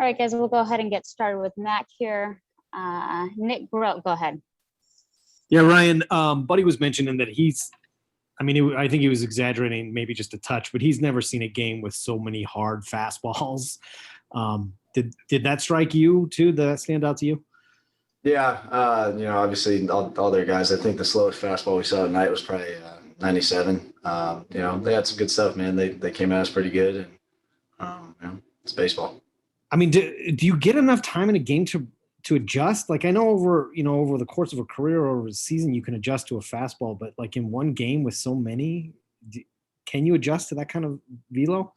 right, guys, we'll go ahead and get started with Mac here. Nick Grote, go ahead. Yeah, Ryan, Buddy was mentioning that I think he was exaggerating maybe just a touch, but he's never seen a game with so many hard fastballs. Did that strike you too? Did that stand out to you? Yeah, obviously all their guys. I think the slowest fastball we saw tonight was probably 97. They had some good stuff, man. They came at us pretty good, and it's baseball. I mean, do you get enough time in a game to adjust? Like I know over the course of a career or over a season, you can adjust to a fastball, but like in one game with so many, can you adjust to that kind of velo?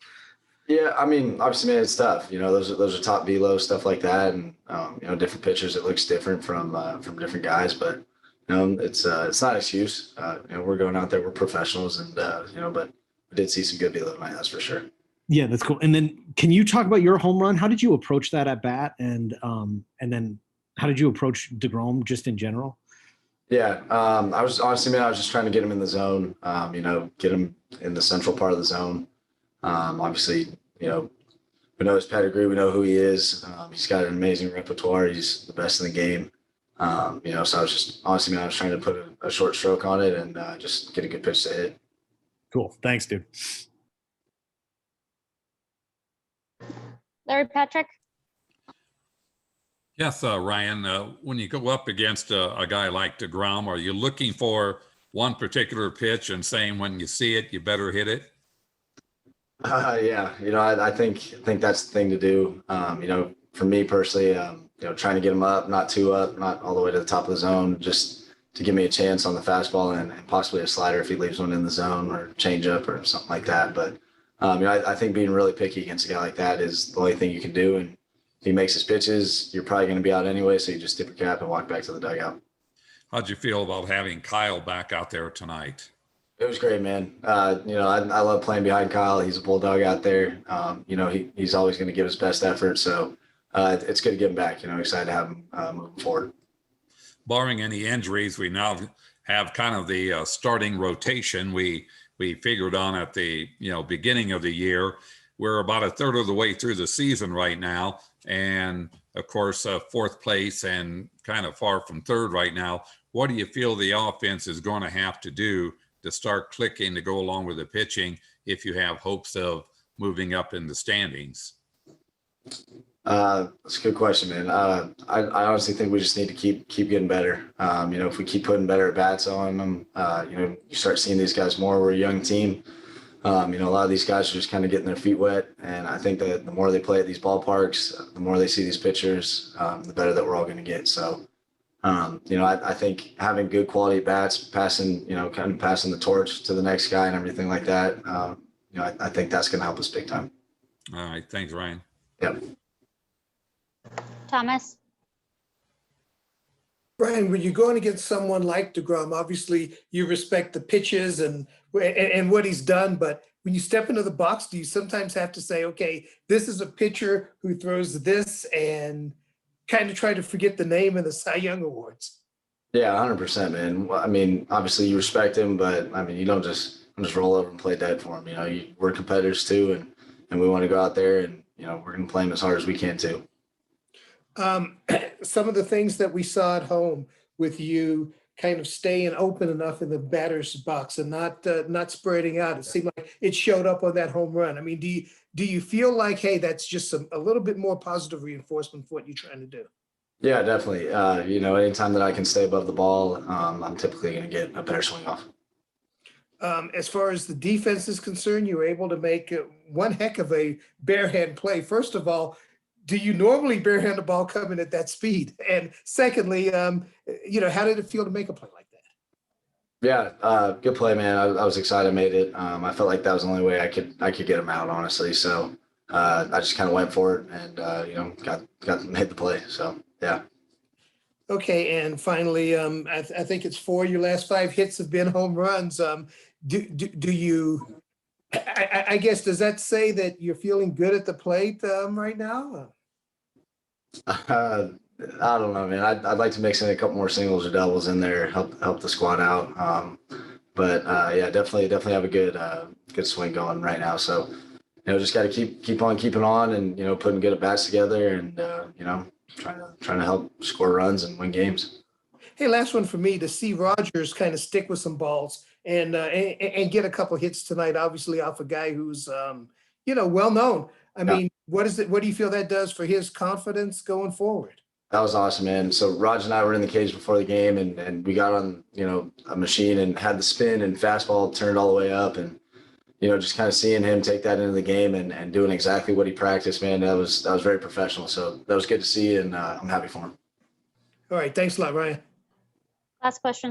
Yeah, I mean, obviously, man, it's tough. Those are top velo stuff like that, and different pitchers. It looks different from different guys, but it's not an excuse. We're going out there, we're professionals, and but we did see some good velo tonight, that's for sure. Yeah, that's cool. And then, can you talk about your home run? How did you approach that at bat, and then how did you approach DeGroom just in general? Yeah, I was just trying to get him in the zone. Get him in the central part of the zone. Obviously, we know his pedigree. We know who he is. He's got an amazing repertoire. He's the best in the game. So I was just I was trying to put a short stroke on it and just get a good pitch to hit. Cool. Thanks, dude. Larry Patrick. Yes, Ryan, when you go up against a guy like DeGroom, are you looking for one particular pitch and saying when you see it, you better hit it? Yeah, I think that's the thing to do. For me personally, trying to get him up, not too up, not all the way to the top of the zone, just to give me a chance on the fastball and possibly a slider if he leaves one in the zone or change up or something like that. But, I think being really picky against a guy like that is the only thing you can do. And if he makes his pitches, you're probably going to be out anyway. So you just tip your cap and walk back to the dugout. How'd you feel about having Kyle back out there tonight? It was great, man. I love playing behind Kyle. He's a bulldog out there. He's always going to give his best effort. So it's good to get him back. Excited to have him moving forward. Barring any injuries, we now have kind of the starting rotation we figured on at the beginning of the year. We're about a third of the way through the season right now, and of course, fourth place and kind of far from third right now. What do you feel the offense is going to have to do to start clicking to go along with the pitching if you have hopes of moving up in the standings? That's a good question, man. I honestly think we just need to keep getting better. If we keep putting better at bats on them, you start seeing these guys more. We're a young team. A lot of these guys are just kind of getting their feet wet. And I think that the more they play at these ballparks, the more they see these pitchers, the better that we're all going to get. So, I think having good quality bats, passing the torch to the next guy and everything like that, I think that's going to help us big time. All right. Thanks, Ryan. Yep. Thomas. Brian, when you're going against someone like DeGroom, obviously you respect the pitches and what he's done, but when you step into the box, do you sometimes have to say, okay, this is a pitcher who throws this, and kind of try to forget the name in the Cy Young Awards? Yeah, 100%, man. Well, obviously you respect him, but you don't just roll over and play dead for him. We're competitors too, and we want to go out there and we're going to play him as hard as we can too. Some of the things that we saw at home with you kind of staying open enough in the batter's box and not spreading out, it seemed like it showed up on that home run. Do you feel like, hey, that's just a little bit more positive reinforcement for what you're trying to do? Yeah, definitely. Anytime that I can stay above the ball, I'm typically going to get a better swing off. As far as the defense is concerned, you were able to make one heck of a barehand play. First of all, do you normally barehand the ball coming at that speed? And secondly, how did it feel to make a play like that? Yeah, good play, man. I was excited I made it. I felt like that was the only way I could get him out, honestly. So I just kind of went for it and made the play. So yeah. Okay, and finally, I think it's 4 of your last 5 hits have been home runs. Do you? I guess, does that say that you're feeling good at the plate right now? I don't know, man. I'd like to mix in a couple more singles or doubles in there, help the squad out. But definitely have a good swing going right now. So just got to keep on keeping on and, putting good at bats together and, trying to help score runs and win games. Hey, last one for me, to see Rogers kind of stick with some balls and get a couple hits tonight, obviously off a guy who's, well known. I mean, what do you feel that does for his confidence going forward? That was awesome, man. So Raj and I were in the cage before the game and we got on, a machine and had the spin and fastball turned all the way up and, just kind of seeing him take that into the game and doing exactly what he practiced, man, that was very professional. So that was good to see and I'm happy for him. All right. Thanks a lot, Ryan. Last question